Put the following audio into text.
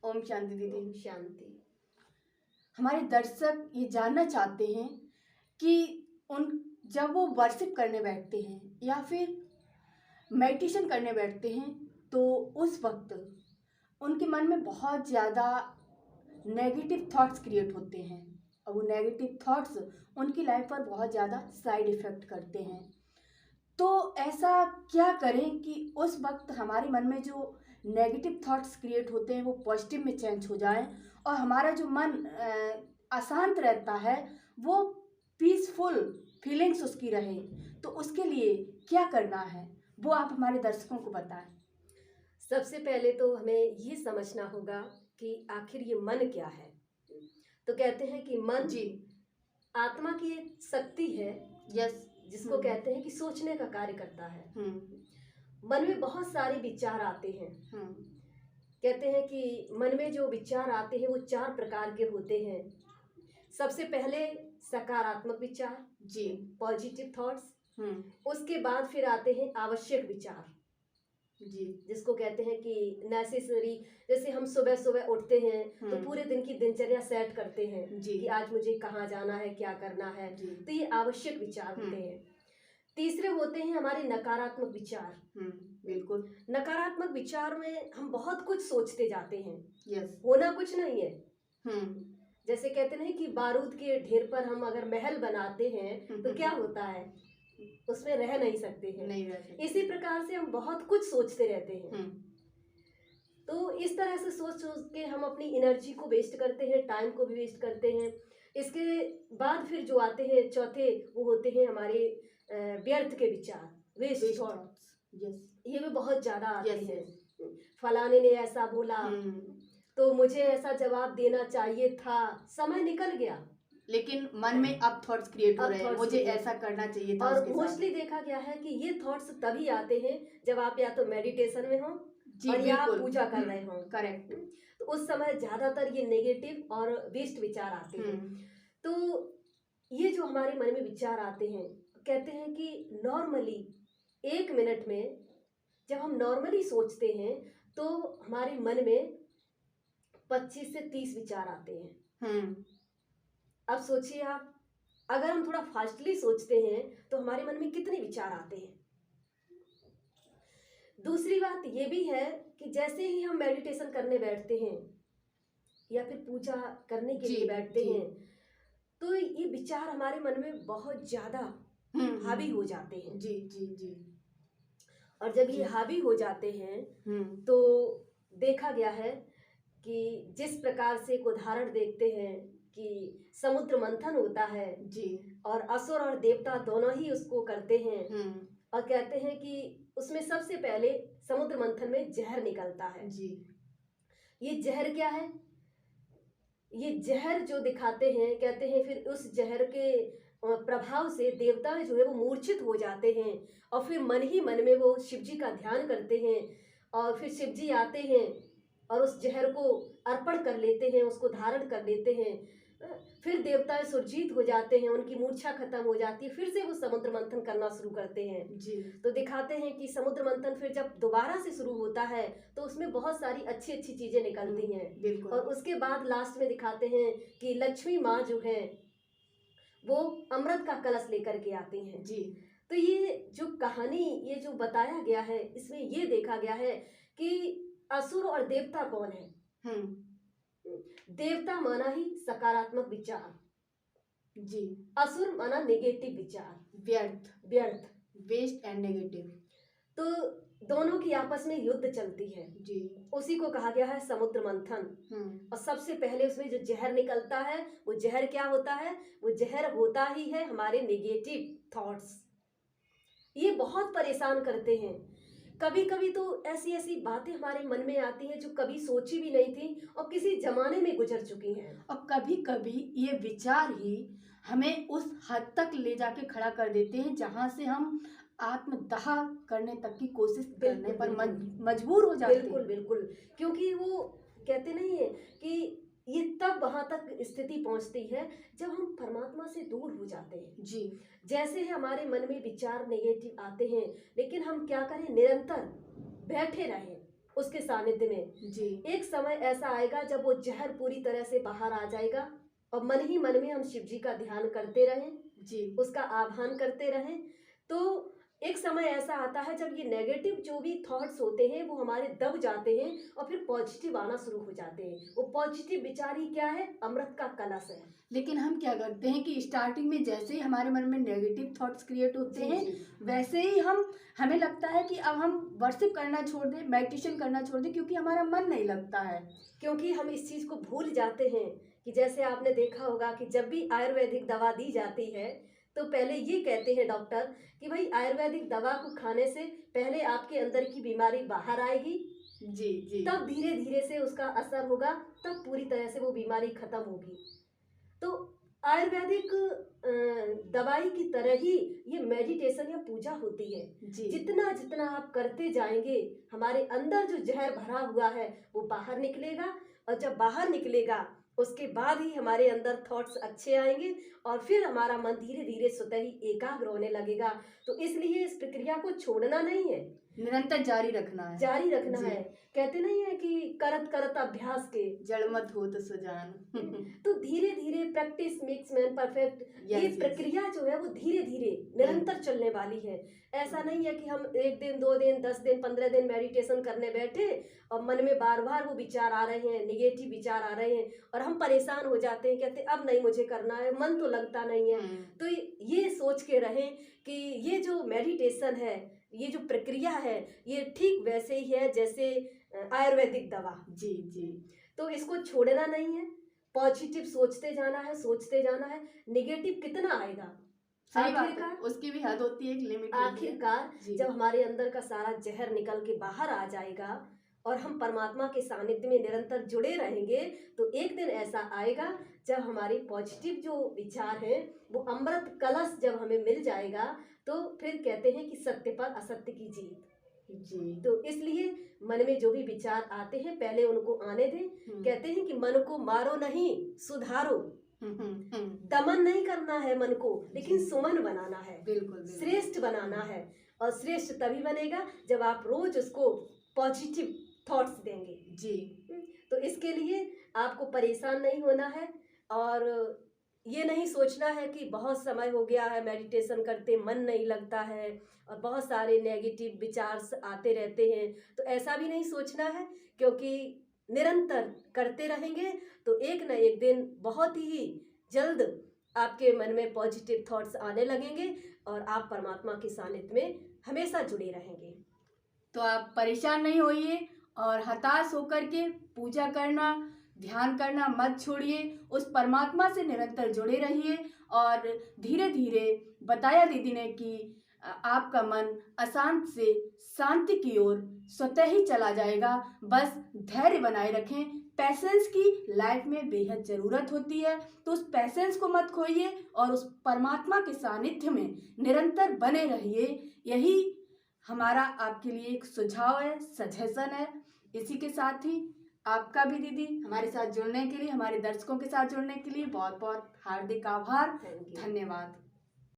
ओम शांति दीदी। ओम शांति। हमारे दर्शक ये जानना चाहते हैं कि उन जब वो वर्शिप करने बैठते हैं या फिर मेडिटेशन करने बैठते हैं तो उस वक्त उनके मन में बहुत ज़्यादा नेगेटिव थॉट्स क्रिएट होते हैं और वो नेगेटिव थॉट्स उनकी लाइफ पर बहुत ज़्यादा साइड इफ़ेक्ट करते हैं। तो ऐसा क्या करें कि उस वक्त हमारे मन में जो नेगेटिव थॉट्स क्रिएट होते हैं वो पॉजिटिव में चेंज हो जाएं और हमारा जो मन अशांत रहता है वो पीसफुल फीलिंग्स उसकी रहे। तो उसके लिए क्या करना है वो आप हमारे दर्शकों को बताएं। सबसे पहले तो हमें ये समझना होगा कि आखिर ये मन क्या है। तो कहते हैं कि मन जी। आत्मा की एक शक्ति है, यस। जिसको कहते हैं कि सोचने का कार्य करता है। मन में बहुत सारे विचार आते हैं। कहते हैं कि मन में जो विचार आते हैं वो 4 प्रकार के होते हैं। सबसे पहले सकारात्मक विचार, जी, पॉजिटिव थॉट्स। उसके बाद फिर आते हैं आवश्यक विचार, जी, जिसको कहते हैं कि नेसेसरी। जैसे हम सुबह सुबह उठते हैं तो पूरे दिन की दिनचर्या सेट करते हैं जी, कि आज मुझे कहाँ जाना है, क्या करना है। तो ये आवश्यक विचार होते हैं। तीसरे होते हैं हमारे नकारात्मक विचार। बिल्कुल। नकारात्मक विचार में हम बहुत कुछ सोचते जाते हैं। यस। होना कुछ नहीं है। जैसे कहते नहीं कि बारूद के ढेर पर हम अगर महल बनाते हैं तो क्या होता है, उसमें रह नहीं सकते हैं। नहीं रह सकते। इसी प्रकार से हम बहुत कुछ सोचते रहते हैं। तो इस तरह से सोच सोच के हम अपनी एनर्जी को वेस्ट करते हैं, टाइम को भी वेस्ट करते हैं। इसके बाद फिर जो आते हैं चौथे, वो होते हैं हमारे व्यर्थ के विचार, वेस्ट थॉट्स। ये भी बहुत ज्यादा आते हैं। फलाने ने ऐसा बोला तो मुझे ऐसा जवाब देना चाहिए था, समय निकल गया, लेकिन मन में अब थॉट्स क्रिएट हो रहे हैं, मुझे ऐसा करना चाहिए था। और मोस्टली देखा गया है कि ये थॉट्स तभी आते हैं जब आप या तो मेडिटेशन में हो और या आप पूजा कर रहे हो। करेक्ट। तो उस समय ज्यादातर ये नेगेटिव और वेस्ट विचार आते हैं। तो ये जो हमारे मन में विचार आते हैं, कहते हैं कि नॉर्मली 1 मिनट में जब हम नॉर्मली सोचते हैं तो हमारे मन में 25 से 30 विचार आते हैं। अब सोचिए आप, अगर हम थोड़ा फास्टली सोचते हैं तो हमारे मन में कितने विचार आते हैं। दूसरी बात ये भी है कि जैसे ही हम मेडिटेशन करने बैठते हैं या फिर पूजा करने के लिए बैठते हैं तो ये विचार हमारे मन में बहुत ज्यादा हावी हो जाते हैं। जी जी जी। और जब ये हावी हो जाते हैं तो देखा गया है कि जिस प्रकार से एक उदाहरण देखते हैं कि समुद्र मंथन होता है जी, और असुर और देवता दोनों ही उसको करते हैं। और कहते हैं कि उसमें सबसे पहले समुद्र मंथन में जहर निकलता है जी। ये जहर क्या है? ये जहर जो दिखाते हैं, कहते हैं फिर उस जहर के प्रभाव से देवता जो है वो मूर्छित हो जाते हैं और फिर मन ही मन में वो शिव जी का ध्यान करते हैं और फिर शिव जी आते हैं और उस जहर को अर्पण कर लेते हैं, उसको धारण कर लेते हैं। फिर देवता सुरजीत हो जाते हैं, उनकी मूर्छा खत्म हो जाती है, फिर से वो समुद्र मंथन करना शुरू करते हैं जी। तो दिखाते हैं कि समुद्र मंथन फिर जब दोबारा से शुरू होता है तो उसमें बहुत सारी अच्छी अच्छी चीजें निकलती हैं। और उसके बाद लास्ट में दिखाते हैं कि लक्ष्मी माँ जो है वो अमृत का कलश लेकर के आती हैं जी। तो ये जो कहानी, ये जो बताया गया है, इसमें ये देखा गया है कि असुर और देवता कौन है। देवता माना ही सकारात्मक विचार जी, असुर माना नेगेटिव विचार, व्यर्थ, वेस्ट एंड नेगेटिव। तो दोनों की आपस में युद्ध चलती है जी। उसी को कहा गया है समुद्र मंथन। और सबसे पहले उसमें जो जहर निकलता है, वो जहर क्या होता है? वो जहर होता ही है हमारे नेगेटिव थॉट्स। ये बहुत परेशान करते हैं। कभी कभी तो ऐसी ऐसी बातें हमारे मन में आती हैं जो कभी सोची भी नहीं थी और किसी जमाने में गुजर चुकी हैं। और कभी कभी ये विचार ही हमें उस हद तक ले जाके खड़ा कर देते हैं जहां से हम आत्मदाह करने तक की कोशिश करने पर मजबूर हो जाते हैं। बिल्कुल बिल्कुल, क्योंकि वो कहते नहीं है कि ये तब वहां तक स्थिति पहुंचती है जब हम परमात्मा से दूर हो जाते हैं जी। जैसे हमारे मन में विचार नेगेटिव आते हैं, लेकिन हम क्या करें, निरंतर बैठे रहें, उसके सानिध्य में जी एक समय ऐसा आएगा जब वो जहर पूरी तरह से बाहर आ जाएगा और मन ही मन में हम शिव जी का ध्यान करते रहें, जी उसका आह्वान करते रहें, तो एक समय ऐसा आता है जब ये नेगेटिव जो भी थॉट्स होते हैं वो हमारे दब जाते हैं और फिर पॉजिटिव आना शुरू हो जाते हैं। वो पॉजिटिव विचार ही क्या है? अमृत का कलश है। लेकिन हम क्या करते हैं कि स्टार्टिंग में जैसे ही हमारे मन में नेगेटिव थॉट्स क्रिएट होते हैं, वैसे ही हमें लगता है कि अब हम वर्शिप करना छोड़ दें, मेडिटेशन करना छोड़ दें, क्योंकि हमारा मन नहीं लगता है। क्योंकि हम इस चीज़ को भूल जाते हैं कि जैसे आपने देखा होगा कि जब भी आयुर्वेदिक दवा दी जाती है तो पहले ये कहते हैं डॉक्टर कि भाई आयुर्वेदिक दवा को खाने से पहले आपके अंदर की बीमारी बाहर आएगी, जी जी, तब धीरे धीरे से उसका असर होगा, तब पूरी तरह से वो बीमारी खत्म होगी। तो आयुर्वेदिक दवाई की तरह ही ये मेडिटेशन या पूजा होती है। जितना जितना आप करते जाएंगे हमारे अंदर जो जहर भरा हुआ है वो बाहर निकलेगा, और जब बाहर निकलेगा उसके बाद ही हमारे अंदर थॉट्स अच्छे आएंगे और फिर हमारा मन धीरे धीरे स्वतः ही एकाग्र होने लगेगा। तो इसलिए इस प्रक्रिया को छोड़ना नहीं है, निरंतर जारी रखना है, जारी रखना है। कहते नहीं है कि करत करत अभ्यास के जड़ मत हो तो सुजान। तो धीरे धीरे प्रैक्टिस मेक्स मैन परफेक्ट, ये प्रक्रिया जो है वो धीरे धीरे निरंतर चलने वाली है। ऐसा नहीं है कि हम 1 दिन 2 दिन 10 दिन 15 दिन मेडिटेशन करने बैठे और मन में बार बार वो विचार आ रहे हैं, निगेटिव विचार आ रहे हैं और हम परेशान हो जाते हैं, कहते अब नहीं मुझे करना है, मन तो लगता नहीं है। तो ये सोच के रहें कि ये जो मेडिटेशन है, ये जो प्रक्रिया है, ये ठीक वैसे ही है जैसे आयुर्वेदिक दवा। जी जी, तो इसको छोड़ना नहीं है, पॉजिटिव सोचते जाना है, सोचते जाना है। निगेटिव कितना आएगा? आखिरकार उसकी भी हद होती है, एक लिमिट। आखिरकार जब हमारे अंदर का सारा जहर निकल के बाहर आ जाएगा और हम परमात्मा के सानिध्य में निरंतर जुड़े रहेंगे, तो एक दिन ऐसा आएगा जब हमारे पॉजिटिव जो विचार हैं वो अमृत कलश जब हमें मिल जाएगा, तो फिर कहते हैं कि सत्य पर असत्य की जीत। जी, तो इसलिए मन में जो भी विचार आते हैं पहले उनको आने दें। कहते हैं कि मन को मारो नहीं, सुधारो। दमन नहीं करना है मन को, लेकिन सुमन बनाना है, बिल्कुल श्रेष्ठ बनाना है। और श्रेष्ठ तभी बनेगा जब आप रोज उसको पॉजिटिव थॉट्स देंगे। जी, तो इसके लिए आपको परेशान नहीं होना है और ये नहीं सोचना है कि बहुत समय हो गया है मेडिटेशन करते, मन नहीं लगता है और बहुत सारे नेगेटिव विचार आते रहते हैं। तो ऐसा भी नहीं सोचना है, क्योंकि निरंतर करते रहेंगे तो एक न एक दिन बहुत ही जल्द आपके मन में पॉजिटिव थॉट्स आने लगेंगे और आप परमात्मा के सानिध्य में हमेशा जुड़े रहेंगे। तो आप परेशान नहीं होइए और हताश होकर के पूजा करना, ध्यान करना मत छोड़िए, उस परमात्मा से निरंतर जुड़े रहिए। और धीरे धीरे बताया दीदी ने कि आपका मन अशांत से शांति की ओर स्वतः ही चला जाएगा। बस धैर्य बनाए रखें। पैसेंस की लाइफ में बेहद ज़रूरत होती है, तो उस पैसेंस को मत खोइए और उस परमात्मा के सानिध्य में निरंतर बने रहिए। यही हमारा आपके लिए एक सुझाव है, सजेशन है। इसी के साथ ही आपका भी दीदी हमारे साथ जुड़ने के लिए, हमारे दर्शकों के साथ जुड़ने के लिए बहुत बहुत हार्दिक आभार, धन्यवाद।